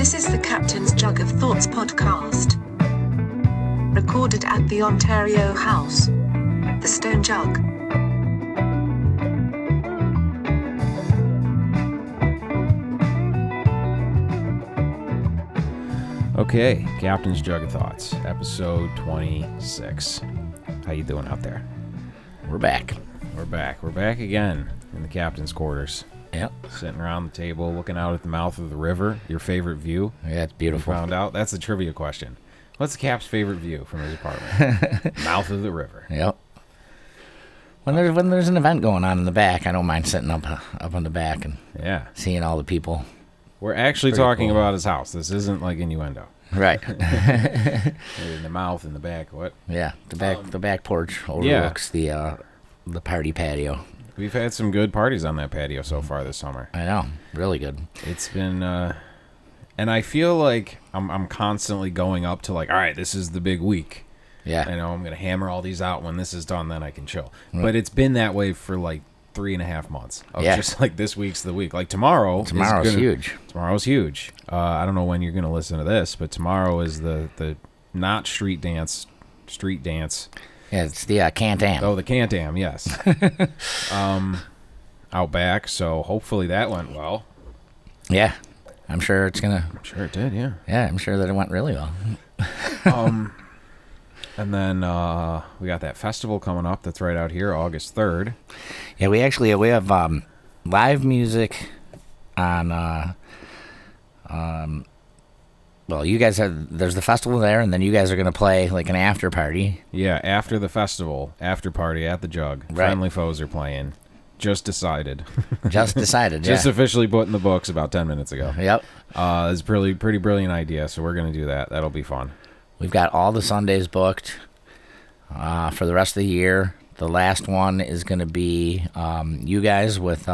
This is the Captain's Jug of Thoughts podcast. Recorded at the Ontario House. The Stone Jug. Okay, Captain's Jug of Thoughts, episode 26. How you doing out there? We're back. We're back again in the captain's quarters. Yep. Sitting around the table, looking out at the mouth of the river. Your favorite view? Yeah, it's beautiful. We found out. That's a trivia question. What's the Cap's favorite view from his apartment? Mouth of the river. Yep. When there's an event going on in the back, I don't mind sitting up on the back and seeing all the people. We're actually talking about his house. This isn't like innuendo. Right. In the mouth, in the back, what? Yeah, the back porch overlooks the party patio. We've had some good parties on that patio so far this summer. I know, really good. It's been, and I feel like I'm constantly going up to like, all right, this is the big week. Yeah. I know I'm going to hammer all these out. When this is done, then I can chill. Right. But it's been that way for like 3.5 months. Just like this week's the week. Like tomorrow's huge. Tomorrow's huge. I don't know when you're going to listen to this, but tomorrow is the not street dance. Yeah, it's the Can-Am. Oh, the Can-Am, yes. Out back, so hopefully that went well. Yeah, I'm sure it's gonna. I'm sure it did, yeah. Yeah, I'm sure that it went really well. And then we got that festival coming up that's right out here, August 3rd. Yeah, we have live music on. Well, you guys there's the festival there, and then you guys are going to play like an after party. Yeah, after the festival, after party at the Jug. Right. Phriendly Phoes are playing. Just decided. Yeah. Just officially put in the books about 10 minutes ago. Yep. It's a pretty brilliant idea, so we're going to do that. That'll be fun. We've got all the Sundays booked for the rest of the year. The last one is going to be you guys with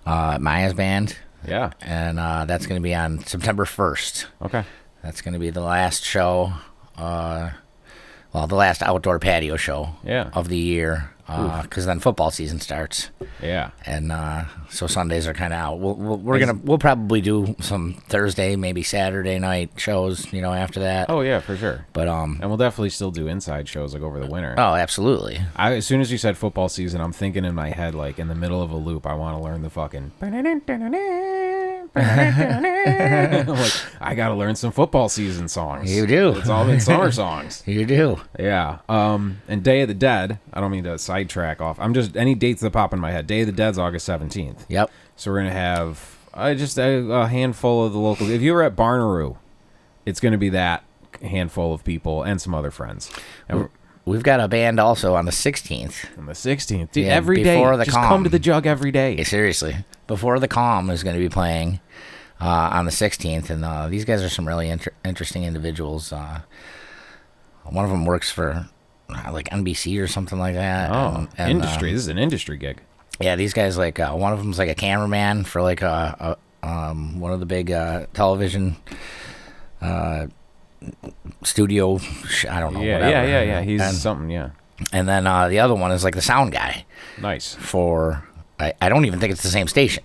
Maya's band. Yeah. And that's going to be on September 1st. Okay. That's going to be the last show, the last outdoor patio show of the year, because then football season starts. Yeah. And so Sundays are kind of out. We'll probably do some Thursday, maybe Saturday night shows, after that. Oh yeah, for sure. But and we'll definitely still do inside shows like over the winter. Oh, absolutely. As soon as you said football season, I'm thinking in my head like in the middle of a loop, I want to learn the fucking. Like, I gotta learn some football season songs. You do. It's all been summer songs. You do. Yeah. And Day of the Dead. I don't mean to sidetrack off. I'm just any dates that pop in my head. Day of the Dead's August 17th. Yep. So we're gonna have just a handful of the local. If you were at Barnaroo, it's gonna be that handful of people and some other friends. And we've got a band also on the 16th. On the 16th, dude, every day. Just come to the Jug every day. Yeah, seriously. Before the Calm is going to be playing on the 16th, and these guys are some really interesting individuals. One of them works for like NBC or something like that. Oh, and industry. This is an industry gig. Yeah, these guys like one of them's like a cameraman for like one of the big television studio. I don't know. Yeah. He's something. Yeah. And then the other one is like the sound guy. Nice. For I don't even think it's the same station,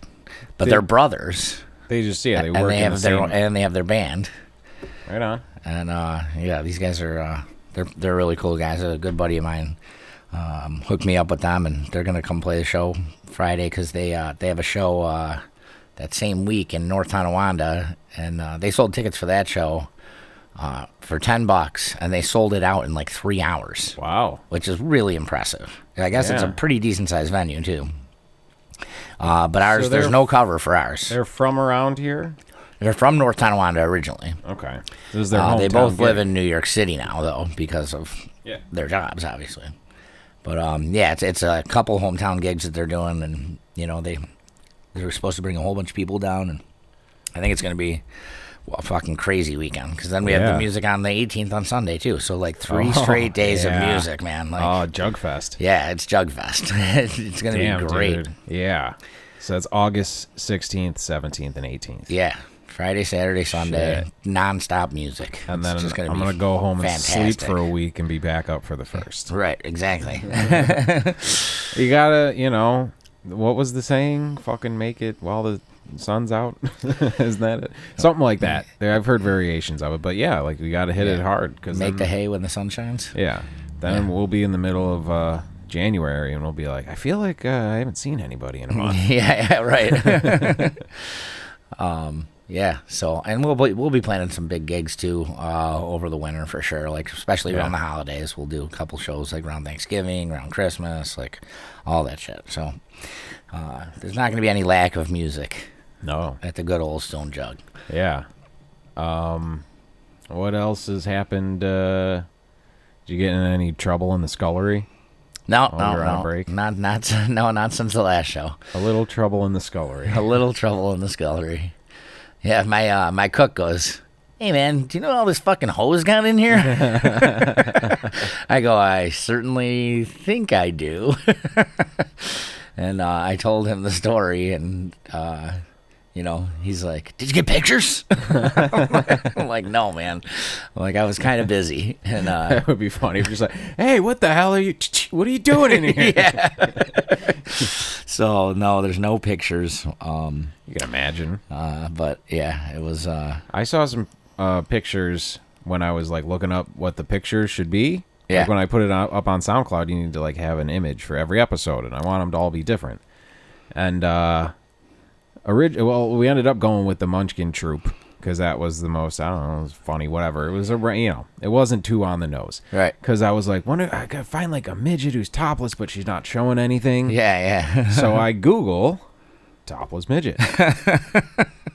but they're brothers. They just they work in the same. And they have their band. Right on. And these guys are they're really cool guys. A good buddy of mine hooked me up with them, and they're gonna come play the show Friday because they have a show that same week in North Tonawanda, and they sold tickets for that show for $10, and they sold it out in like 3 hours. Wow, which is really impressive. I guess it's a pretty decent sized venue too. But ours, there's no cover for ours. They're from around here? They're from North Tonawanda originally. Okay. This is their hometown they both live gig. in New York City now, though, because of their jobs, obviously. But, it's a couple hometown gigs that they're doing, and, they're supposed to bring a whole bunch of people down, and I think it's going to be a fucking crazy weekend, because then we have the music on the 18th on Sunday, too. So, like, 3 straight days of music, man. Like, Jugfest. Yeah, it's Jugfest. It's going to be great. Dude. Yeah. So it's August 16th, 17th, and 18th. Yeah. Friday, Saturday, Sunday, non-stop music. And then I'm going to go home and sleep for a week and be back up for the first. Right, exactly. You got to, what was the saying? Fucking make it while the sun's out. Isn't that it? Something like that. I've heard variations of it, but yeah, like we got to hit it hard because make the hay when the sun shines. Yeah, then we'll be in the middle of January and we'll be like, I feel like I haven't seen anybody in a month. Yeah, right. Yeah, so and we'll be planning some big gigs too over the winter for sure. Like especially around the holidays, we'll do a couple shows like around Thanksgiving, around Christmas, like all that shit. So there's not going to be any lack of music. No, at the good old Stone Jug. Yeah. What else has happened? Did you get in any trouble in the scullery? No, break? Not not since the last show. A little trouble in the scullery. A little trouble in the scullery. Yeah, my cook goes, "Hey man, do you know all this fucking hose got in here?" I go, "I certainly think I do." And I told him the story, and he's like, "Did you get pictures?" I'm like, "No, man." I'm like, I was kind of busy, and that would be funny if you're just like, "Hey, what the hell are you? What are you doing in here?" Yeah. So no, there's no pictures. You can imagine. But yeah, it was. I saw some pictures when I was like looking up what the pictures should be. Yeah. Like when I put it up on SoundCloud, you need to like have an image for every episode, and I want them to all be different. And we ended up going with the Munchkin Troop because that was the most, I don't know, it was funny, whatever. It was it wasn't too on the nose, right? Because I was like, I gotta find like a midget who's topless, but she's not showing anything. Yeah. So I Google topless midget.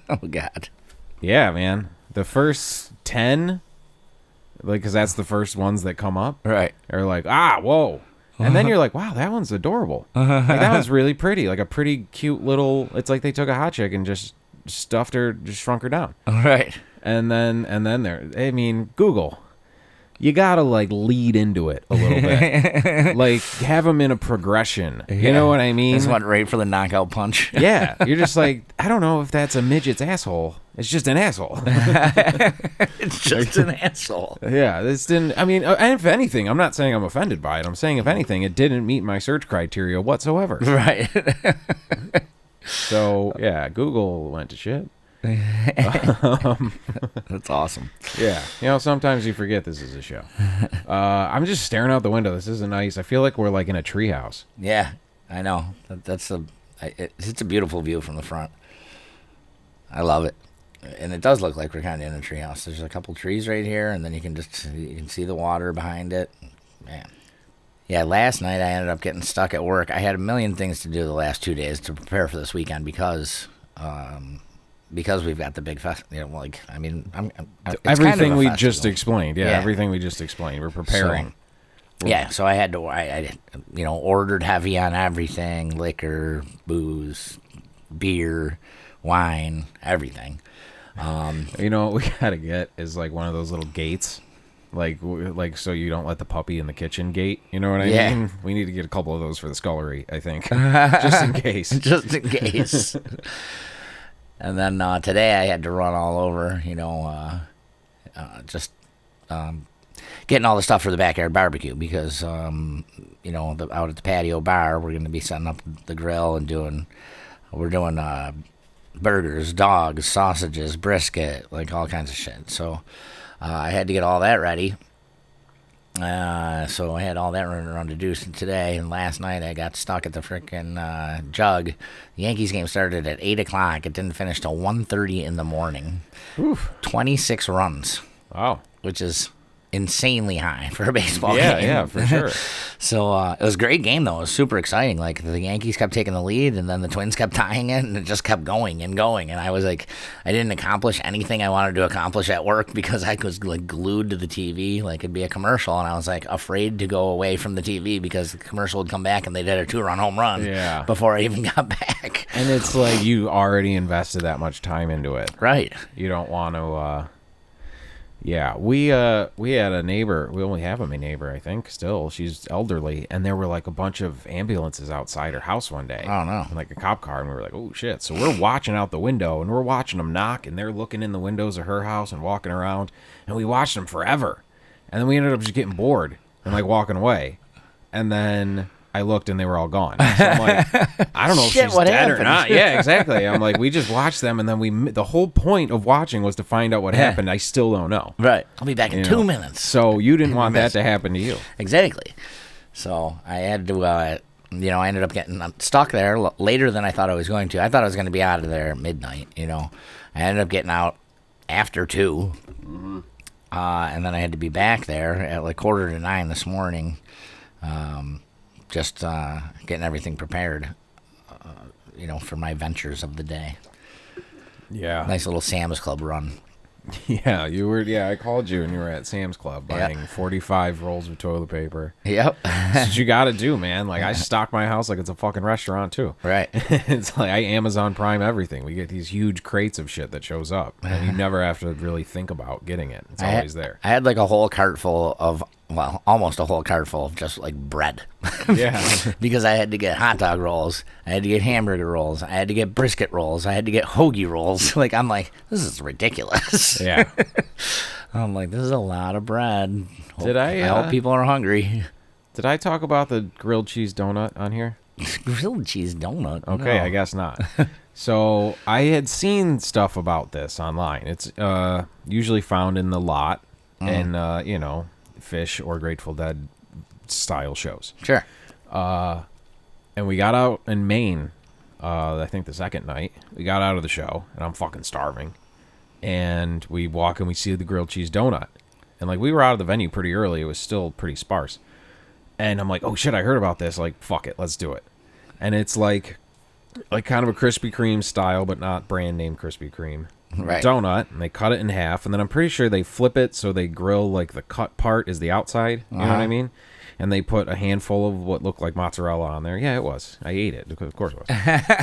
Oh God. Yeah, man. The first 10, like, because that's the first ones that come up, right? Are like, whoa. And then you're like, wow, that one's adorable. Like, that one's really pretty. Like a pretty cute little, it's like they took a hot chick and just stuffed her, just shrunk her down. Right. And then Google, you gotta like lead into it a little bit. Like have them in a progression. You know what I mean? Just went right for the knockout punch. Yeah. You're just like, I don't know if that's a midget's asshole. It's just an asshole. It's just an asshole. Yeah, this didn't. I mean, and if anything, I'm not saying I'm offended by it. I'm saying, if anything, it didn't meet my search criteria whatsoever. Right. So yeah, Google went to shit. That's awesome. Yeah, sometimes you forget this is a show. I'm just staring out the window. This isn't nice. I feel like we're like in a treehouse. Yeah, I know. It's a beautiful view from the front. I love it. And it does look like we're kind of in a treehouse. There's a couple trees right here, and then you can see the water behind it. Man. Yeah, last night I ended up getting stuck at work. I had a million things to do the last 2 days to prepare for this weekend because we've got the big fest. I'm everything kind of we just explained. Yeah, everything we just explained. We're preparing. So I had to. I ordered heavy on everything: liquor, booze, beer, wine, everything. What we gotta get is like one of those little gates, like so you don't let the puppy in the kitchen gate. You know what I mean? We need to get a couple of those for the scullery, I think, just in case. Just in case. And then today I had to run all over, getting all the stuff for the backyard barbecue because, out at the patio bar, we're going to be setting up the grill and we're doing burgers, dogs, sausages, brisket, like all kinds of shit. So I had to get all that ready. So I had all that running around to do today, and last night I got stuck at the frickin' Jug. The Yankees game started at 8 o'clock. It didn't finish till 1:30 in the morning. Oof. 26 runs. Wow. Which is insanely high for a baseball game. Yeah, for sure. So it was a great game, though. It was super exciting. Like, the Yankees kept taking the lead, and then the Twins kept tying it, and it just kept going and going. And I was like, I didn't accomplish anything I wanted to accomplish at work because I was, like, glued to the TV. Like, it'd be a commercial, and I was, like, afraid to go away from the TV because the commercial would come back, and they'd had a 2-run home run before I even got back. And it's like you already invested that much time into it. Right. You don't want to... Yeah, we had a neighbor. We only have a neighbor, I think, still. She's elderly, and there were like a bunch of ambulances outside her house one day. Oh, no. And like a cop car, and we were like, oh, shit. So we're watching out the window, and we're watching them knock, and they're looking in the windows of her house and walking around, and we watched them forever. And then we ended up just getting bored and like walking away. And then I looked and they were all gone. So I'm like, I don't know if Shit, she's what dead happened? or not. Yeah, exactly. I'm like, we just watched them, and then the whole point of watching was to find out what happened. I still don't know. Right. I'll be back in 2 minutes. So you didn't want that to happen to you. Exactly. So I had to, I ended up getting stuck there later than I thought I was going to. I thought I was going to be out of there at midnight, I ended up getting out after 2. Mm-hmm. And then I had to be back there at like 8:45 this morning, just getting everything prepared, for my ventures of the day. Yeah. Nice little Sam's Club run. Yeah, you were. Yeah, I called you and you were at Sam's Club buying 45 rolls of toilet paper. Yep. That's what you got to do, man. Like, I stock my house like it's a fucking restaurant, too. Right. It's like I Amazon Prime everything. We get these huge crates of shit that shows up, and you never have to really think about getting it. It's always there. I had like a whole cart full of, almost a whole cart full of just like bread. Yeah. Because I had to get hot dog rolls. I had to get hamburger rolls. I had to get brisket rolls. I had to get hoagie rolls. Like, I'm like, this is ridiculous. Yeah. I'm like, this is a lot of bread. I hope people are hungry. Did I talk about the grilled cheese donut on here? Grilled cheese donut? Okay, No. I guess not. So I had seen stuff about this online. It's usually found in the lot and, Fish or Grateful Dead style shows. Sure. And we got out in Maine, I think the second night. We got out of the show, and I'm fucking starving. And we walk and we see the grilled cheese donut. And, like, we were out of the venue pretty early. It was still pretty sparse. And I'm like, oh, shit, I heard about this. Like, fuck it, let's do it. And it's like kind of a Krispy Kreme style, but not brand name Krispy Kreme. Right. Donut, and they cut it in half, and then I'm pretty sure they flip it so they grill, like, the cut part is the outside. You know what I mean? And they put a handful of what looked like mozzarella on there. Yeah, it was. I ate it. Of course it was.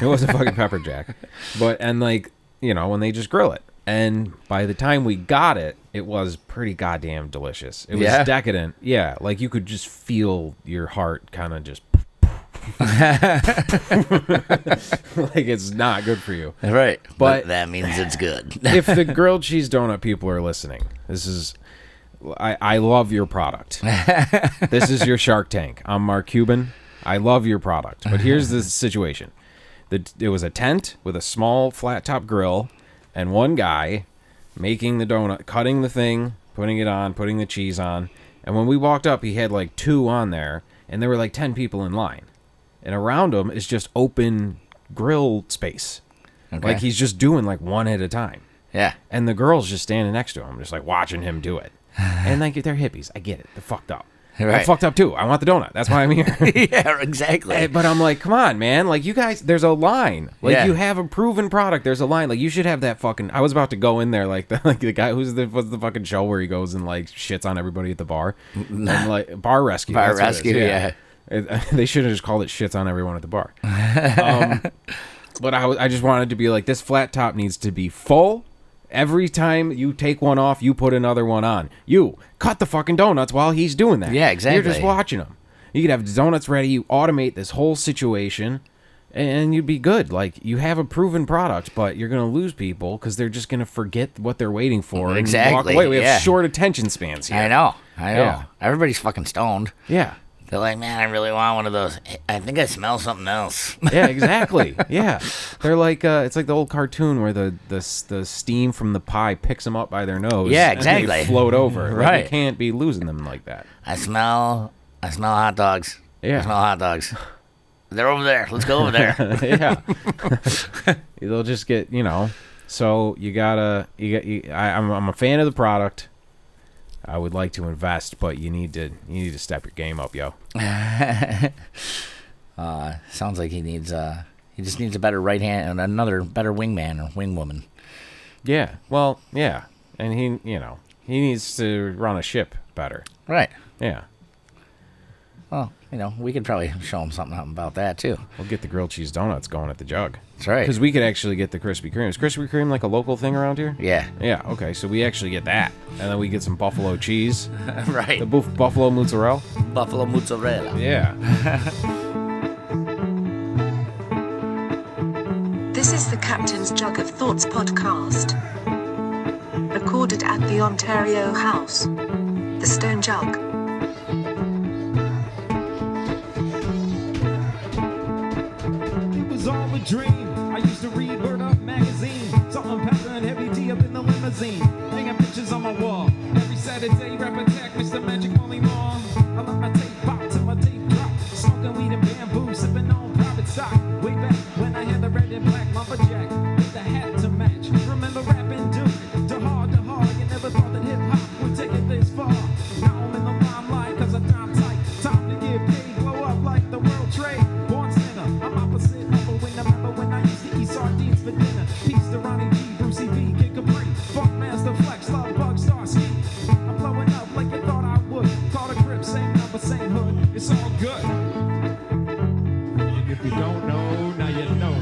It was a fucking pepper jack. And they just grill it. And by the time we got it, it was pretty goddamn delicious. It was decadent. Yeah, like you could just feel your heart kind of just... like it's not good for you. Right. But that means it's good. If the grilled cheese donut people are listening, this is... I love your product. This is your Shark Tank. I'm Mark Cuban. I love your product. But here's the situation. It was a tent with a small flat top grill and one guy making the donut, cutting the thing, putting it on, putting the cheese on. And when we walked up, he had like 2 on there, and there were like 10 people in line. And around him is just open grill space. Okay. Like he's just doing like one at a time. Yeah. And the girl's just standing next to him, just like watching him do it. And like they're hippies. I get it. They're fucked up. Right. I'm fucked up too. I want the donut. That's why I'm here. Yeah, exactly. But I'm like, come on, man. Like you guys, there's a line. Like you have a proven product. There's a line. Like you should have that fucking. I was about to go in there like the guy what's the fucking show where he goes and like shits on everybody at the bar. And like bar rescue. Bar rescue. Yeah. They should have just called it shits on everyone at the bar. But I just wanted to be like, this flat top needs to be full. Every time you take one off, you put another one on. You cut the fucking donuts while he's doing that. Yeah, exactly. You're just watching him. You could have the donuts ready. You automate this whole situation, and you'd be good. Like, you have a proven product, but you're going to lose people because they're just going to forget what they're waiting for and walk away. We have short attention spans here. I know. Yeah. Everybody's fucking stoned. Yeah. They're like, man, I really want one of those. I think I smell something else. Yeah, exactly. Yeah. They're like, it's like the old cartoon where the steam from the pie picks them up by their nose. Yeah, exactly. And they float over. Right. Like, you can't be losing them like that. I smell hot dogs. Yeah. I smell hot dogs. They're over there. Let's go over there. Yeah. They'll just get, so I'm a fan of the product. I would like to invest, but you need to step your game up, yo. Sounds like he just needs a better right hand and another better wingman or wingwoman. Yeah. Well, yeah. And he needs to run a ship better. Right. Yeah. Well, we could probably show him something about that too. We'll get the grilled cheese donuts going at the Jug. That's right. Because we could actually get the Krispy Kreme. Is Krispy Kreme like a local thing around here? Yeah. Yeah, okay. So we actually get that. And then we get some buffalo cheese. Right. The buffalo mozzarella. Buffalo mozzarella. Yeah. This is the Captain's Jug of Thoughts podcast. Recorded at the Ontario House. The Stone Jug. all a dream. I used to read Word Up magazine. Salt and pepper and heavy tea up in the limousine. Hanging pictures on my wall. Every Saturday, rap attack, Mr. Magic Molly Mall. I let my tape pop till my tape drop. Smoking weed and bamboo, sipping on private stock. Way back when I had the red and black lumberjack with the hat to match. Remember rapping Duke to hard. You never thought that hip hop would take it this far. Now I'm in the limelight cause I time tight. Time to get paid, blow up like the world trade. Born sinner, I'm opposite of a winner. Remember when I used to eat sardines for dinner? Peace to Ronnie G, Brucey B, Kid Capri, Funk Master Flex, Love Bug, Starsky. I'm blowing up like you thought I would. Call the grip, same number, same hood. It's all good. And if you don't know, now you know.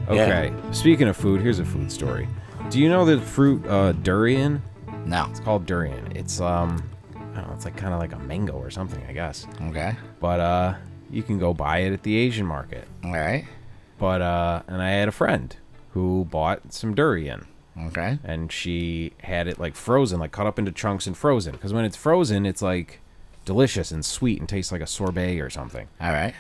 Okay. Yeah. Speaking of food, here's a food story. Do you know the fruit durian? No. It's called durian. It's I don't know, it's like kind of like a mango or something, I guess. Okay. But you can go buy it at the Asian market. All right. But and I had a friend who bought some durian. Okay. And she had it like frozen, like cut up into chunks and frozen. Because when it's frozen, it's like delicious and sweet and tastes like a sorbet or something. All right.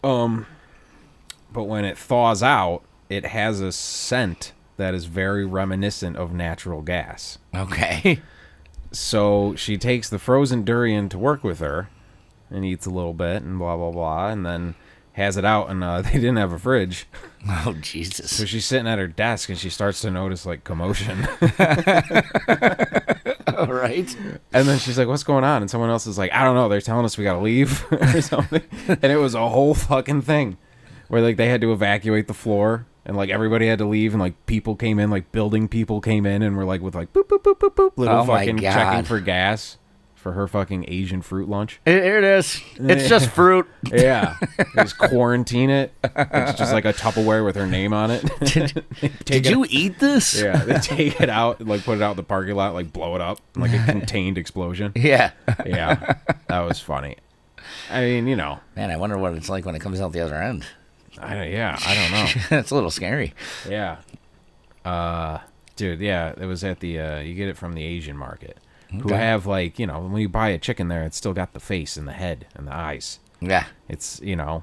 But when it thaws out, it has a scent that is very reminiscent of natural gas. Okay. So she takes the frozen durian to work with her and eats a little bit and blah, blah, blah, and then has it out, and they didn't have a fridge. Oh, Jesus. So she's sitting at her desk, and she starts to notice, like, commotion. All right. And then she's like, what's going on? And someone else is like, I don't know. They're telling us we got to leave or something. And it was a whole fucking thing where, like, they had to evacuate the floor, and, like, everybody had to leave, and, like, people came in, like, building people came in and were, like, with, like, boop, boop, boop, boop, boop, little fucking checking for gas for her fucking Asian fruit lunch. Here it is. It's just fruit. Yeah. They just quarantine it. It's just like a Tupperware with her name on it. Did you eat this? Yeah. They take it out, like put it out in the parking lot, like blow it up, like a contained explosion. Yeah. Yeah. That was funny. I mean, you know. Man, I wonder what it's like when it comes out the other end. I don't know. It's a little scary. Yeah. Dude, yeah, it was at the, you get it from the Asian market. Who have, like, you know, when you buy a chicken there, it's still got the face and the head and the eyes. Yeah. It's, you know,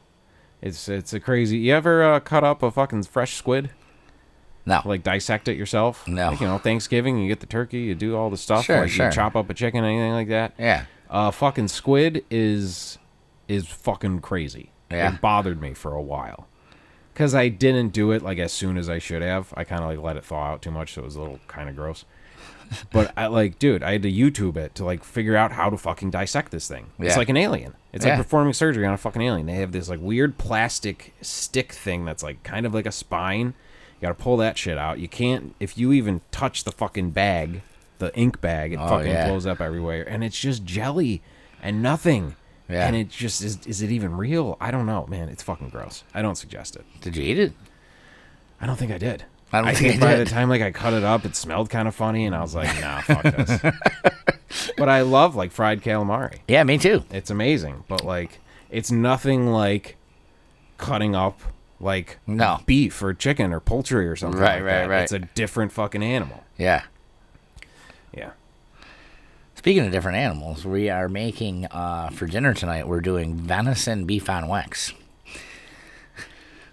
it's a crazy. You ever cut up a fucking fresh squid? No. Like dissect it yourself? No. Like, you know, Thanksgiving, you get the turkey, you do all the stuff. Sure, like sure. You chop up a chicken, anything like that. Yeah. Fucking squid is fucking crazy. Yeah. It bothered me for a while. Because I didn't do it, like, as soon as I should have. I kind of, like, let it thaw out too much, so it was a little kind of gross. But, I had to YouTube it to, like, figure out how to fucking dissect this thing. Yeah. It's like an alien. It's like performing surgery on a fucking alien. They have this, like, weird plastic stick thing that's, like, kind of like a spine. You gotta pull that shit out. You can't, if you even touch the fucking bag, the ink bag, it blows up everywhere. And it's just jelly and nothing. Yeah. And it just, is it even real? I don't know, man. It's fucking gross. I don't suggest it. Did you eat it? I don't think I did. I think by the time, like, I cut it up, it smelled kind of funny, and I was like, nah, fuck this. But I love, like, fried calamari. Yeah, me too. It's amazing. But, like, it's nothing like cutting up, like, beef or chicken or poultry or something like that. Right. It's a different fucking animal. Yeah. Yeah. Speaking of different animals, we are making, for dinner tonight, we're doing venison beef on wax.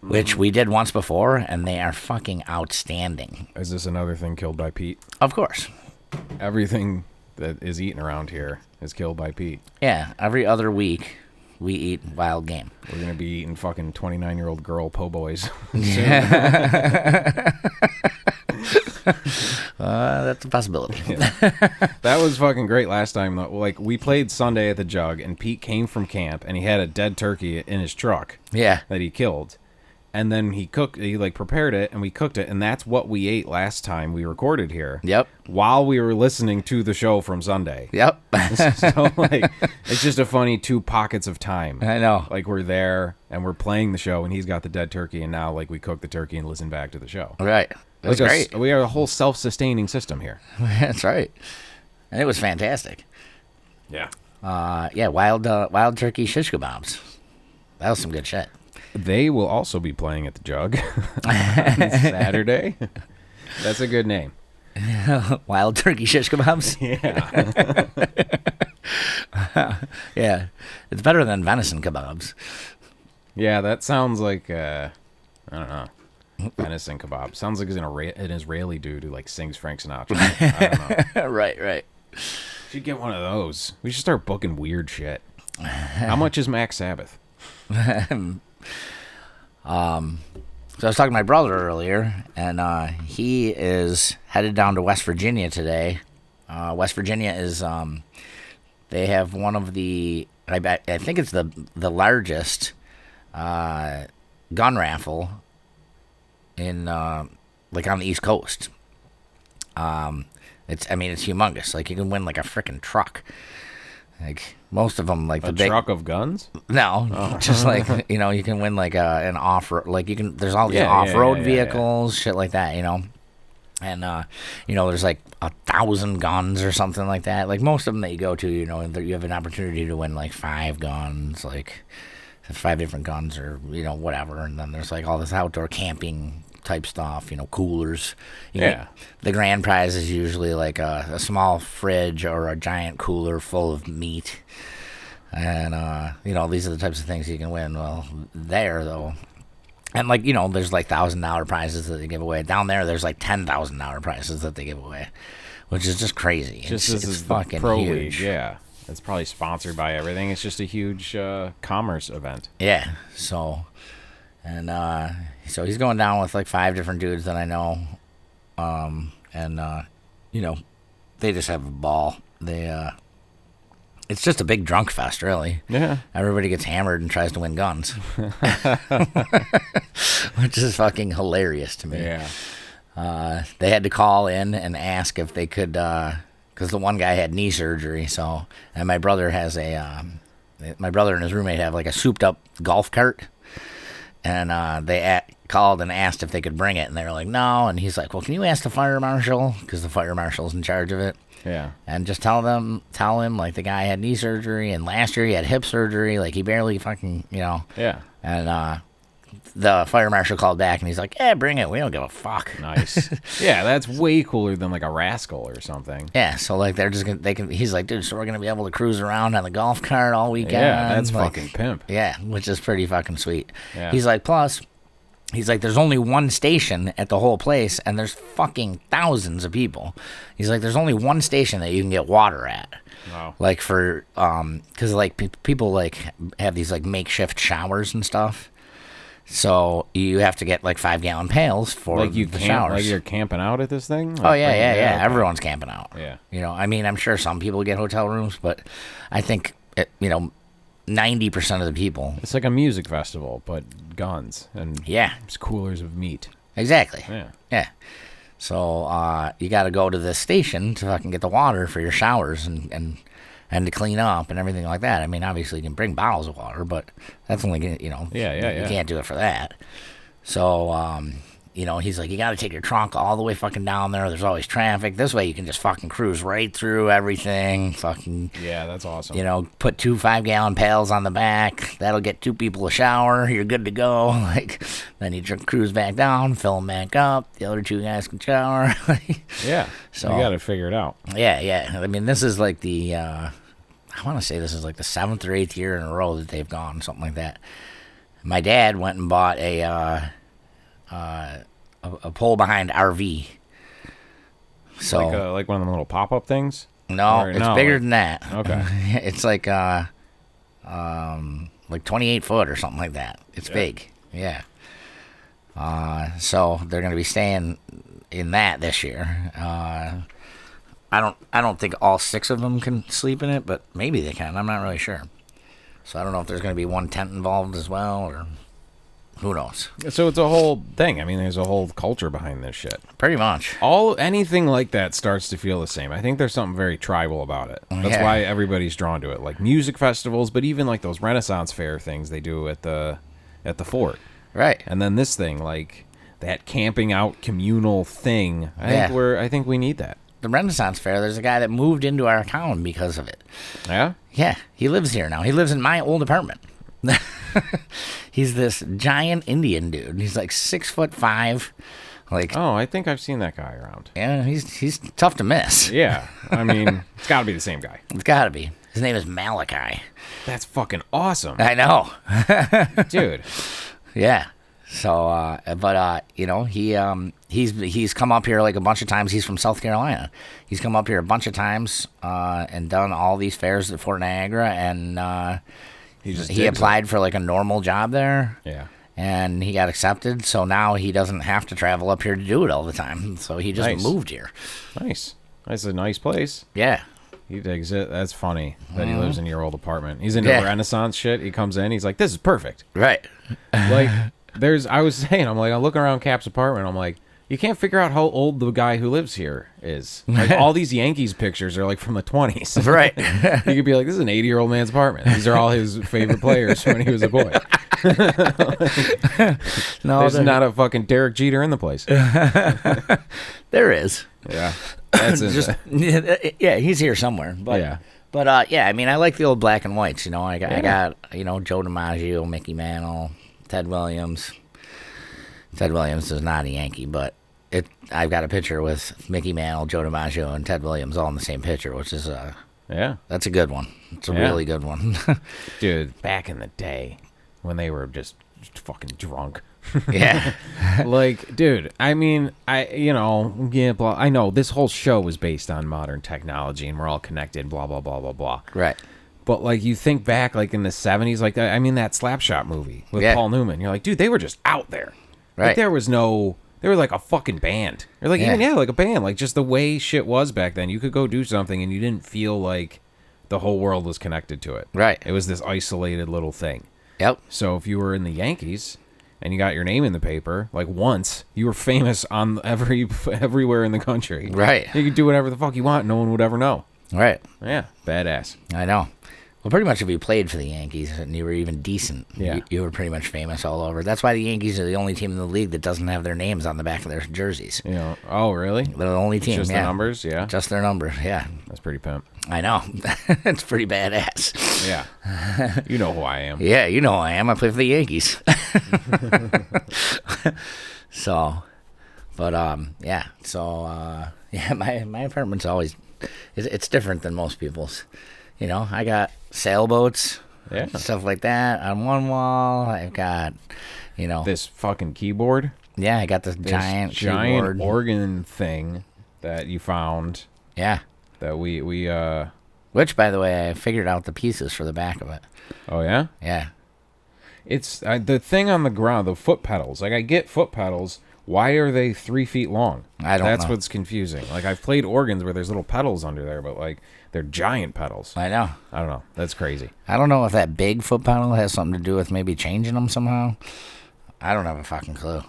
Which we did once before, and they are fucking outstanding. Is this another thing killed by Pete? Of course. Everything that is eaten around here is killed by Pete. Yeah, every other week we eat wild game. We're going to be eating fucking 29-year-old girl po' boys. That's a possibility. Yeah. That was fucking great last time, though. Like, we played Sunday at the Jug, and Pete came from camp, and he had a dead turkey in his truck. Yeah. That he killed. And then he prepared it, and we cooked it, and that's what we ate last time we recorded here. Yep. While we were listening to the show from Sunday. Yep. So, like, it's just a funny two pockets of time. I know. Like, we're there, and we're playing the show, and he's got the dead turkey, and now, like, we cook the turkey and listen back to the show. Right. That's like great. We are a whole self-sustaining system here. That's right. And it was fantastic. Yeah. Wild turkey shish kebabs. That was some good shit. They will also be playing at the Jug on Saturday. That's a good name. Wild turkey shish kebabs? Yeah. Yeah. It's better than venison kebabs. Yeah, that sounds like, I don't know, venison kebab. Sounds like an Israeli dude who, like, sings Frank Sinatra. I don't know. Right. Should get one of those. We should start booking weird shit. How much is Max Sabbath? So I was talking to my brother earlier, and he is headed down to West Virginia today. West Virginia is they have one of the I think it's the largest gun raffle in like on the East Coast. It's humongous. Like, you can win like a freaking truck. Like, most of them, like a truck of guns? No, just like, you can win like an off-road, like there's all these off-road vehicles, shit like that, and there's like 1,000 guns or something like that. Like, most of them that you go to, you have an opportunity to win like 5 guns, like 5 different guns or whatever. And then there's like all this outdoor camping type stuff, coolers. The grand prize is usually like a small fridge or a giant cooler full of meat. And, these are the types of things you can win. Well, there, though, And, like, you know, there's, like, $1,000 prizes that they give away. Down there, there's, like, $10,000 prizes that they give away, which is just crazy. It's fucking Pro huge. League, yeah. It's probably sponsored by everything. It's just a huge commerce event. Yeah, so... And so he's going down with, like, 5 different dudes that I know. You know, they just have a ball. It's just a big drunk fest, really. Yeah. Everybody gets hammered and tries to win guns. Which is fucking hilarious to me. Yeah. They had to call in and ask if they could, because the one guy had knee surgery, so, and my brother my brother and his roommate have, like, a souped-up golf cart, and they called and asked if they could bring it, and they were like, no, and he's like, well, can you ask the fire marshal, because the fire marshal's in charge of it. Yeah. And just tell him, like, the guy had knee surgery, and last year he had hip surgery, like, he barely fucking, you know. Yeah. And the fire marshal called back, and he's like, yeah, bring it, we don't give a fuck. Nice. Yeah, that's way cooler than, like, a rascal or something. Yeah, so, like, they're just gonna, he's like, dude, so we're gonna be able to cruise around on the golf cart all weekend. Yeah, that's like, fucking pimp. Yeah, which is pretty fucking sweet. Yeah. He's like, plus... He's like, there's only one station at the whole place, and there's fucking thousands of people. He's like, there's only one station that you can get water at. Wow. Like, for, because, like, people, like, have these, like, makeshift showers and stuff. So you have to get, like, 5-gallon pails for like you the camp, showers. Like you're camping out at this thing? Like, Oh, yeah. Okay. Everyone's camping out. Yeah. You know, I mean, I'm sure some people get hotel rooms, but I think, 90% of the people. It's like a music festival, but guns and coolers of meat. Exactly. Yeah. So you got to go to this station to fucking get the water for your showers and to clean up and everything like that. I mean, obviously you can bring bottles of water, but that's only you can't do it for that. So he's like, you got to take your trunk all the way fucking down there. There's always traffic. This way you can just fucking cruise right through everything. Fucking yeah, that's awesome. Put 2 5-gallon pails on the back. That'll get 2 people a shower. You're good to go. Like, then you cruise back down, fill them back up. The other 2 guys can shower. Yeah. So you got to figure it out. Yeah. I mean, this is like the I want to say this is like the 7th or 8th year in a row that they've gone, something like that. My dad went and bought a pole behind RV. So like one of the little pop-up things? No, it's bigger than that. Okay. It's like 28 foot or something like that. It's big. Yeah. So they're going to be staying in that this year. I don't think all 6 of them can sleep in it, but maybe they can. I'm not really sure. So I don't know if there's going to be one tent involved as well, or who knows. So it's a whole thing. I mean, there's a whole culture behind this shit. Pretty much. Anything like that starts to feel the same. I think there's something very tribal about it. That's why everybody's drawn to it. Like music festivals, but even like those Renaissance fair things they do at the fort. Right. And then this thing, like that camping out communal thing. I think we need that. The Renaissance Fair, there's a guy that moved into our town because of it. Yeah? Yeah, he lives here now. He lives in my old apartment. He's this giant Indian dude. He's like 6'5". Like, oh, I think I've seen that guy around. Yeah, he's tough to miss. Yeah, I mean, it's got to be the same guy. It's got to be. His name is Malachi. That's fucking awesome. I know, dude. Yeah. So, he's come up here like a bunch of times. He's from South Carolina. He's come up here a bunch of times and done all these fairs at Fort Niagara, and he applied for like a normal job there. Yeah. And he got accepted, so now he doesn't have to travel up here to do it all the time. So he just moved here. Nice. That's a nice place. Yeah. He digs it. That's funny that he lives in your old apartment. He's into Renaissance shit. He comes in. He's like, this is perfect. Right. Like, I was saying, I'm looking around Cap's apartment. I'm like, you can't figure out how old the guy who lives here is. Like, all these Yankees pictures are like from the 20s. Right. You could be like, this is an 80-year-old man's apartment. These are all his favorite players when he was a boy. No, there's not a fucking Derek Jeter in the place. There is. Yeah. That's yeah, he's here somewhere. But I mean, I like the old black and whites. I got Joe DiMaggio, Mickey Mantle, Ted Williams. Ted Williams is not a Yankee, but I've got a picture with Mickey Mantle, Joe DiMaggio, and Ted Williams all in the same picture, which is that's a good one. It's a really good one. Dude, back in the day when they were just fucking drunk. Yeah. Like, dude, I mean, I know this whole show was based on modern technology and we're all connected, blah, blah, blah, blah, blah. Right. But, like, you think back, like, in the 70s, like, I mean, that Slapshot movie with Paul Newman. You're like, dude, they were just out there. Right. Like, they were like a fucking band. Or, like, even, like a band. Like, just the way shit was back then. You could go do something and you didn't feel like the whole world was connected to it. Right. It was this isolated little thing. Yep. So if you were in the Yankees and you got your name in the paper, like once, you were famous on everywhere in the country. Right. You could do whatever the fuck you want. No one would ever know. Right. Yeah. Badass. I know. Well, pretty much if you played for the Yankees and you were even decent, Yeah. you were pretty much famous all over. That's why the Yankees are the only team in the league that doesn't have their names on the back of their jerseys. You know, oh, really? They're the only team, Just the numbers? Yeah. Just their number, yeah. That's pretty pimp. I know. It's pretty badass. Yeah. You know who I am. Yeah, you know who I am. I play for the Yankees. So, but, yeah. So, yeah, my apartment's always, it's different than most people's. You know, I got sailboats, stuff like that on one wall. I've got, this fucking keyboard. Yeah, I got this giant keyboard. organ thing that you found. Yeah. That we Which, by the way, I figured out the pieces for the back of it. Oh, yeah? Yeah. It's the thing on the ground, the foot pedals. Like, I get foot pedals. Why are they 3 feet long? I don't know. That's what's confusing. Like, I've played organs where there's little pedals under there, but, like, they're giant pedals. I know. I don't know. That's crazy. I don't know if that big foot pedal has something to do with maybe changing them somehow. I don't have a fucking clue.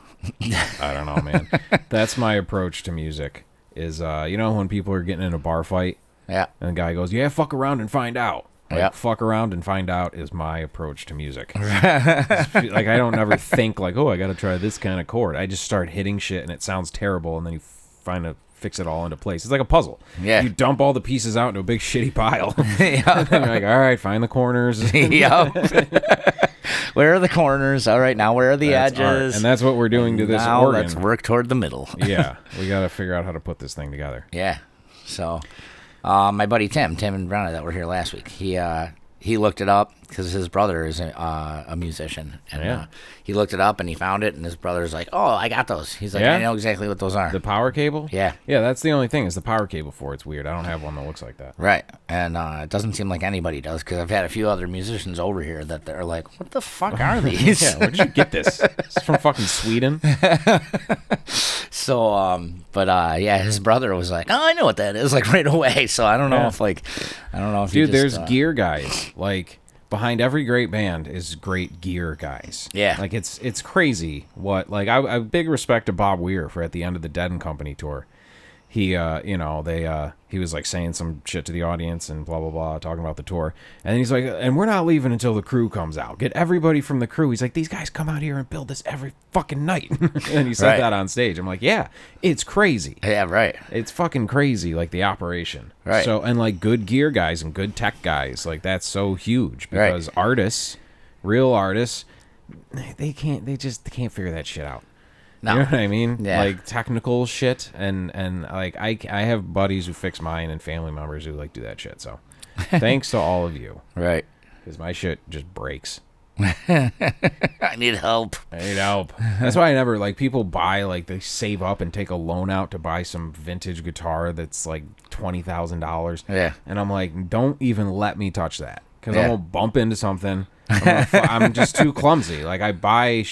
I don't know, man. That's my approach to music. Is when people are getting in a bar fight, Yeah. and the guy goes, "Yeah, fuck around and find out." Like, Yeah. fuck around and find out is my approach to music. Like, I don't ever think like, oh, I got to try this kind of chord. I just start hitting shit and it sounds terrible, and then you find to fix it all into place. It's like a puzzle. Yeah. You dump all the pieces out into a big shitty pile. Yeah. And then you're like, all right, find the corners. Yep. Where are the corners? All right, now where are the That's art. edges? And that's what we're doing to this now organ. let's work toward the middle. Yeah, we got to figure out how to put this thing together. Yeah. So, my buddy Tim and Brownie that were here last week, he looked it up because his brother is a musician, and he looked it up and he found it, and his brother's like, "Oh, I got those." He's like, Yeah? "I know exactly what those are." The power cable? Yeah. Yeah, that's the only thing is the power cable for it's weird. I don't have one that looks like that. Right, and it doesn't seem like anybody does because I've had a few other musicians over here that they're like, "What the fuck are these?" Yeah, where did you get this? It's from fucking Sweden. So, yeah, his brother was like, "Oh, I know what that is," like right away. So I don't know if Dude, there's gear guys. Like, behind every great band is great gear guys. Yeah. Like, it's crazy what, like, I have big respect to Bob Weir for at the end of the Dead and Company tour. He, he was, like, saying some shit to the audience and blah, blah, blah, talking about the tour. And then he's like, and we're not leaving until the crew comes out. Get everybody from the crew. He's like, these guys come out here and build this every fucking night. And he said that on stage. I'm like, yeah, it's crazy. Yeah, right. It's fucking crazy, like, the operation. Right. So, and, like, good gear guys and good tech guys, like, that's so huge. Because artists, real artists, they can't figure that shit out. No. You know what I mean? Yeah. Like, technical shit, and like, I have buddies who fix mine and family members who, like, do that shit. So, thanks to all of you. Right. Because my shit just breaks. I need help. I need help. That's why I never, like, people buy, like, they save up and take a loan out to buy some vintage guitar that's, like, $20,000. Yeah. And I'm like, don't even let me touch that. Because Yeah. I'm going to bump into something. I'm just too clumsy. Like, I buy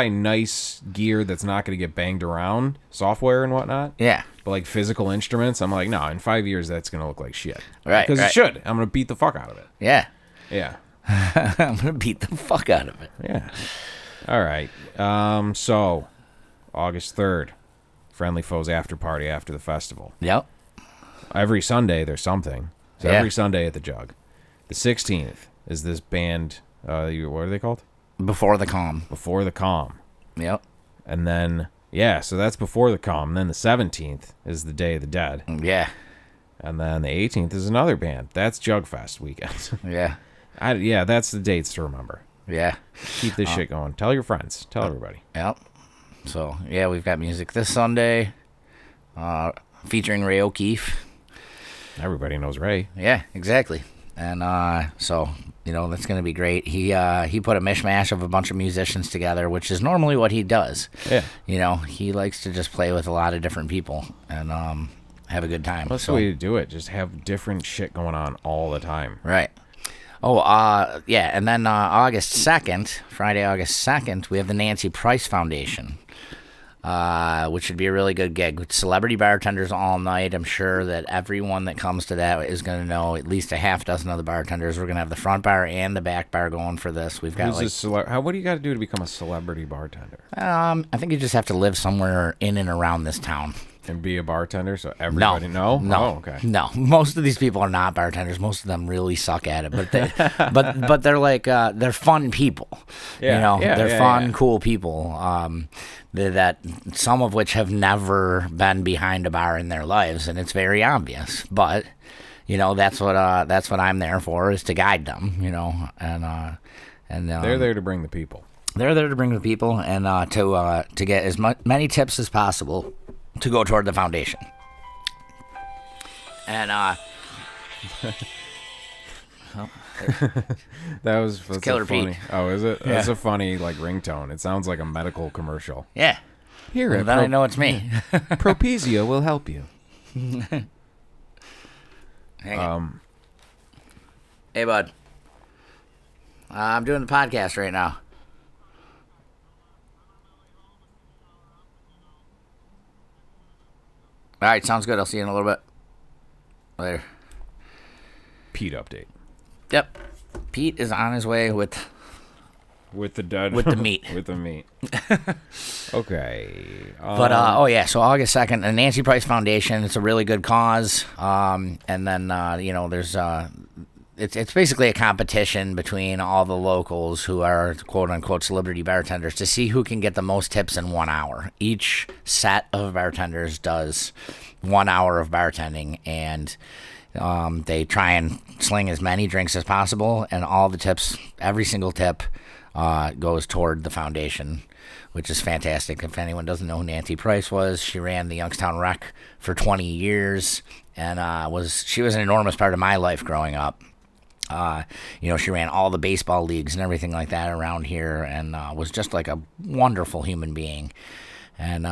nice gear that's not going to get banged around, software and whatnot. Yeah. But, like, physical instruments, I'm like, no, in 5 years, that's going to look like shit. Right, Because right. it should. I'm going to beat the fuck out of it. Yeah. Yeah. I'm going to beat the fuck out of it. Yeah. All right. So, August 3rd, Phriendly Phoes Afterparty after the festival. Yep. Every Sunday, there's something. So, Yeah. every Sunday at the Jug. The 16th is this band, what are they called? Before the calm. Before the Calm. Yep. And then, so that's before the Calm. And then the 17th is the Day of the Dead. Yeah. And then the 18th is another band. That's Jugfest weekend. Yeah. That's the dates to remember. Yeah. Keep this shit going. Tell your friends. Tell everybody. Yep. So, yeah, we've got music this Sunday featuring Ray O'Keefe. Everybody knows Ray. Yeah, exactly. And so, that's going to be great. He put a mishmash of a bunch of musicians together, which is normally what he does. Yeah. He likes to just play with a lot of different people and have a good time. That's the way to do it. Just have different shit going on all the time. Right. Oh, yeah, and then Friday, August 2nd, we have the Nancy Price Foundation, which should be a really good gig. With celebrity bartenders all night. I'm sure that everyone that comes to that is going to know at least a half dozen of the bartenders. We're going to have the front bar and the back bar going for this. We've got what do you got to do to become a celebrity bartender? I think you just have to live somewhere in and around this town. And be a bartender, so everybody know? No, oh, okay. No. Most of these people are not bartenders. Most of them really suck at it, but but they're like they're fun people. They're fun, cool people. That some of which have never been behind a bar in their lives, and it's very obvious. But that's what I'm there for, is to guide them. And they're there to bring the people. They're there to bring the people, and to get as many tips as possible to go toward the foundation. And that's Killer funny. Pete. Oh, is it? Yeah. That's a funny ringtone. It sounds like a medical commercial. Yeah. Here, Then I know it's me. Propecia will help you. Hang on. Hey, bud. I'm doing the podcast right now. All right, sounds good. I'll see you in a little bit. Later. Pete update. Yep. Pete is on his way with the dead. With the meat. With the meat. Okay. But so August 2nd, the Nancy Price Foundation. It's a really good cause. And then there's it's basically a competition between all the locals who are quote unquote celebrity bartenders to see who can get the most tips in 1 hour. Each set of bartenders does 1 hour of bartending, and they try and sling as many drinks as possible, and all the tips, every single tip, goes toward the foundation, which is fantastic. If anyone doesn't know who Nancy Price was, she ran the Youngstown Rec for 20 years, and she was an enormous part of my life growing up. She ran all the baseball leagues and everything like that around here, and was just like a wonderful human being. And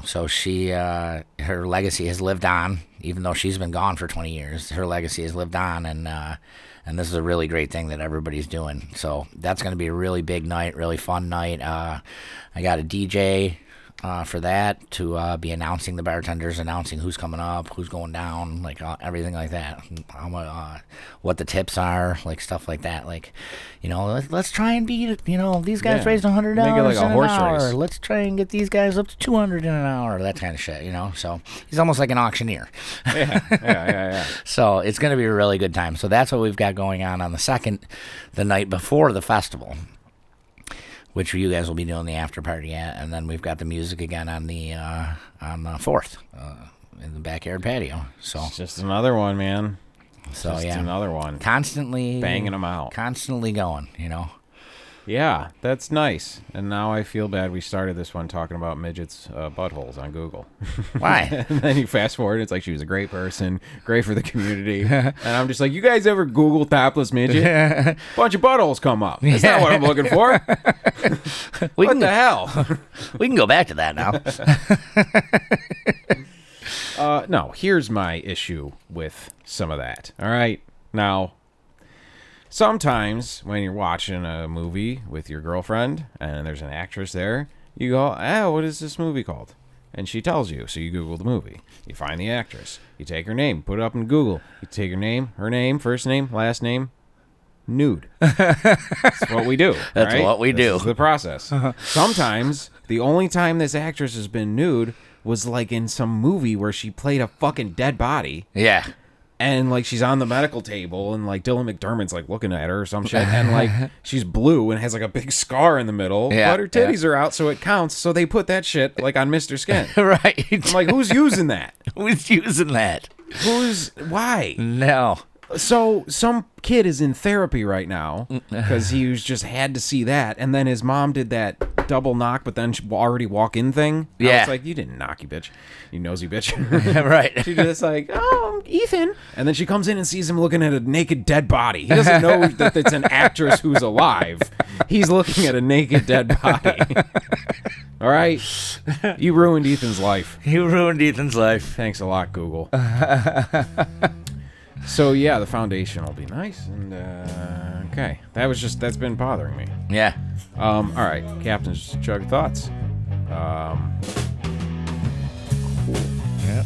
so she, her legacy has lived on, even though she's been gone for 20 years. Her legacy has lived on, and this is a really great thing that everybody's doing. So that's going to be a really big night, really fun night. I got a DJ for that to be announcing the bartenders, announcing who's coming up, who's going down, like everything like that. What the tips are, like stuff like that. Like, let's try and beat, these guys raised $100 Make it like a horse an hour. race. Let's try and get these guys up to $200 in an hour. That kind of shit, So he's almost like an auctioneer. Yeah. So it's going to be a really good time. So that's what we've got going on the 2nd, the night before the festival, which you guys will be doing the after party at, and then we've got the music again on the 4th in the backyard patio. So It's just another one, man. Just another one. Constantly banging them out. Constantly going, Yeah, that's nice. And now I feel bad we started this one talking about midgets' buttholes on Google. Why? And then you fast forward, it's like she was a great person, great for the community. And I'm just like, you guys ever Google topless midget? Bunch of buttholes come up. That's not what I'm looking for. What the hell? We can go back to that now. No, here's my issue with some of that. All right? Now, sometimes when you're watching a movie with your girlfriend and there's an actress there, you go, what is this movie called? And she tells you, so you Google the movie. You find the actress. You take her name, put it up in Google. You take her name, first name, last name, nude. That's what we do. That's right? what we do. This is the process. Sometimes the only time this actress has been nude was like in some movie where she played a fucking dead body. Yeah. And like she's on the medical table and like Dylan McDermott's like looking at her or some shit, and like she's blue and has like a big scar in the middle, but her titties are out, so it counts. So they put that shit like on Mr. Skin. Right. I'm like, who's using that? Who's using that? Why? No. So some kid is in therapy right now because he was just had to see that, and then his mom did that double knock, but then already walk in thing. Yeah. It's like, you didn't knock, you bitch. You nosy bitch. Right. She just like, oh, Ethan. And then she comes in and sees him looking at a naked dead body. He doesn't know that it's an actress who's alive. He's looking at a naked dead body. All right? You ruined Ethan's life. You ruined Ethan's life. Thanks a lot, Google. So, yeah, the foundation will be nice. And, okay. That's been bothering me. Yeah. All right. Captain's Jug thoughts. Cool. Yeah.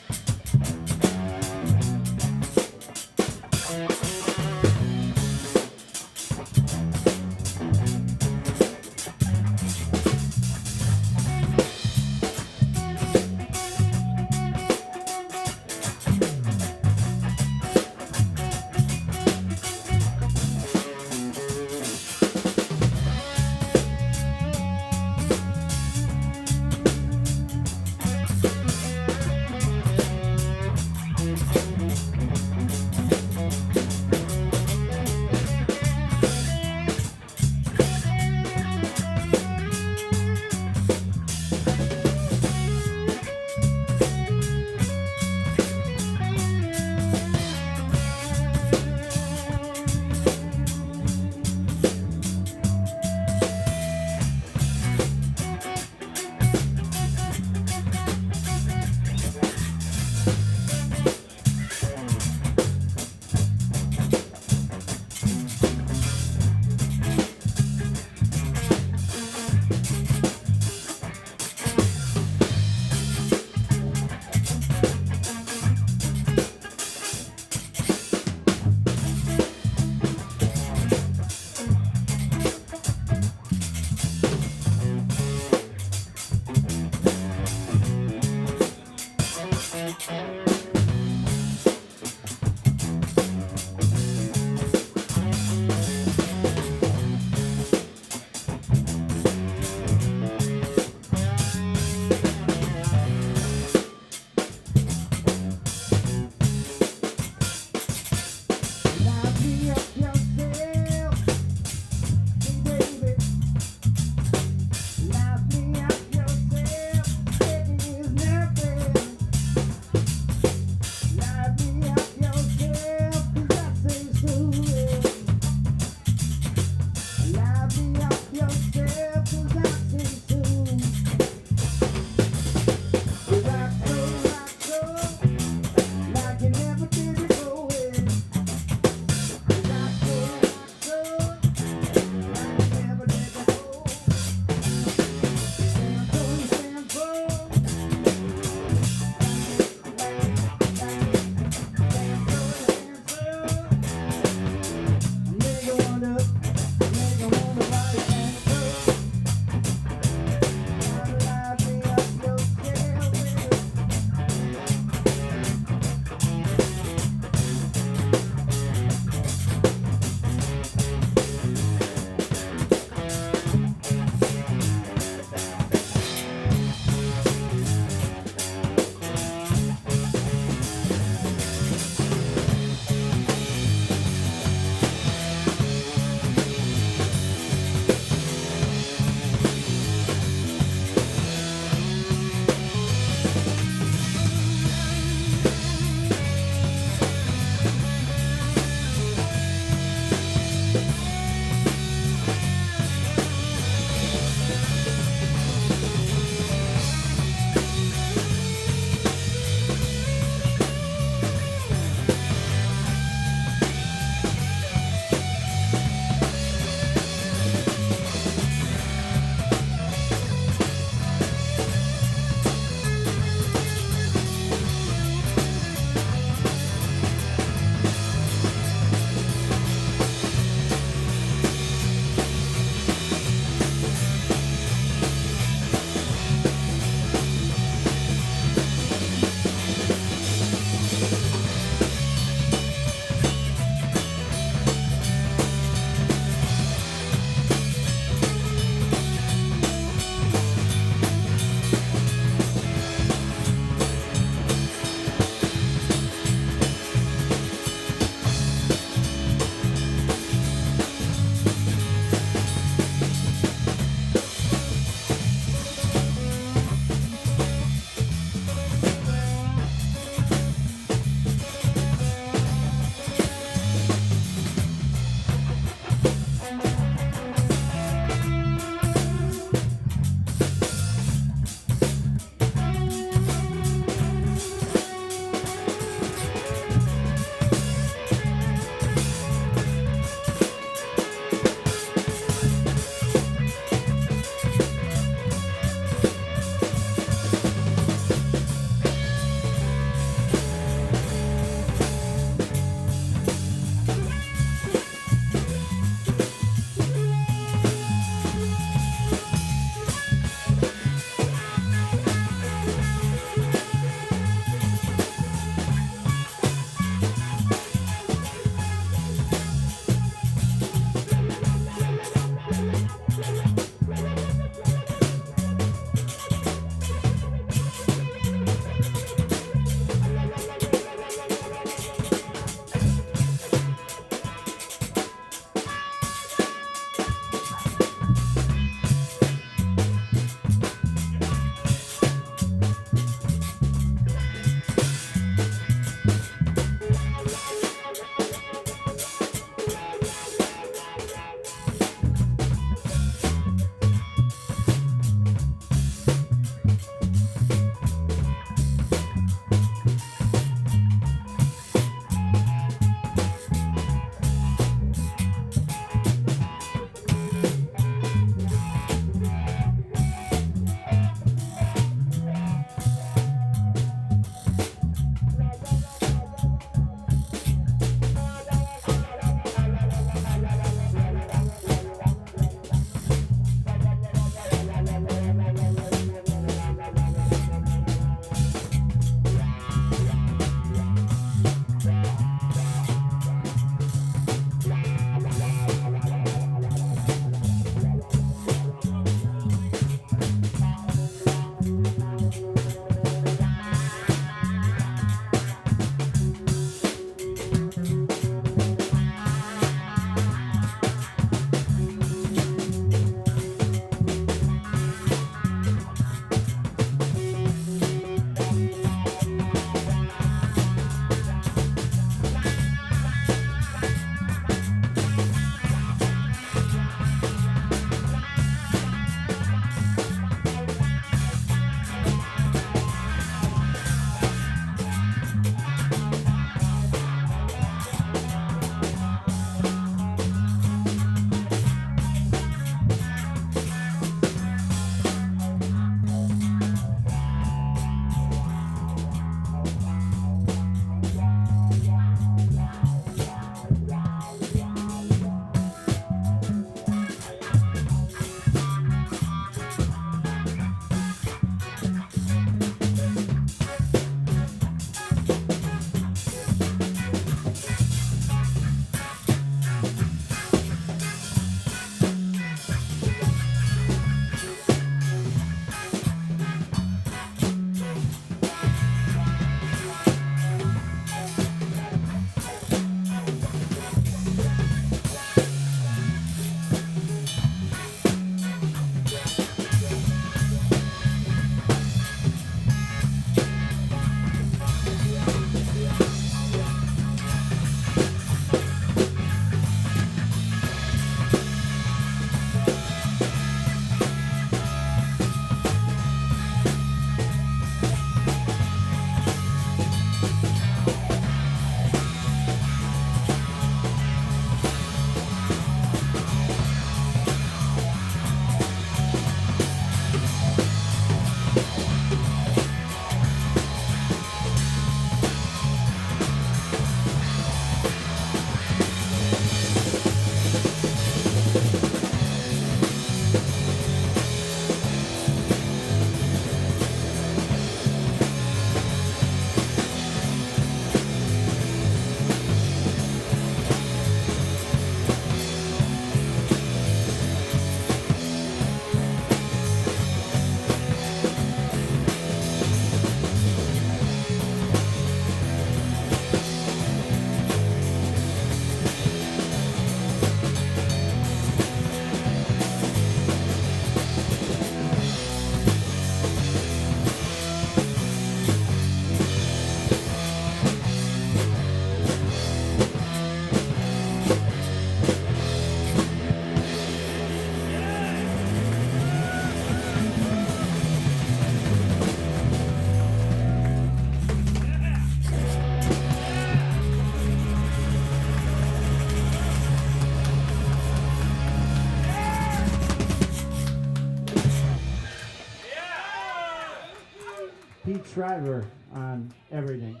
Pete Shriver on everything.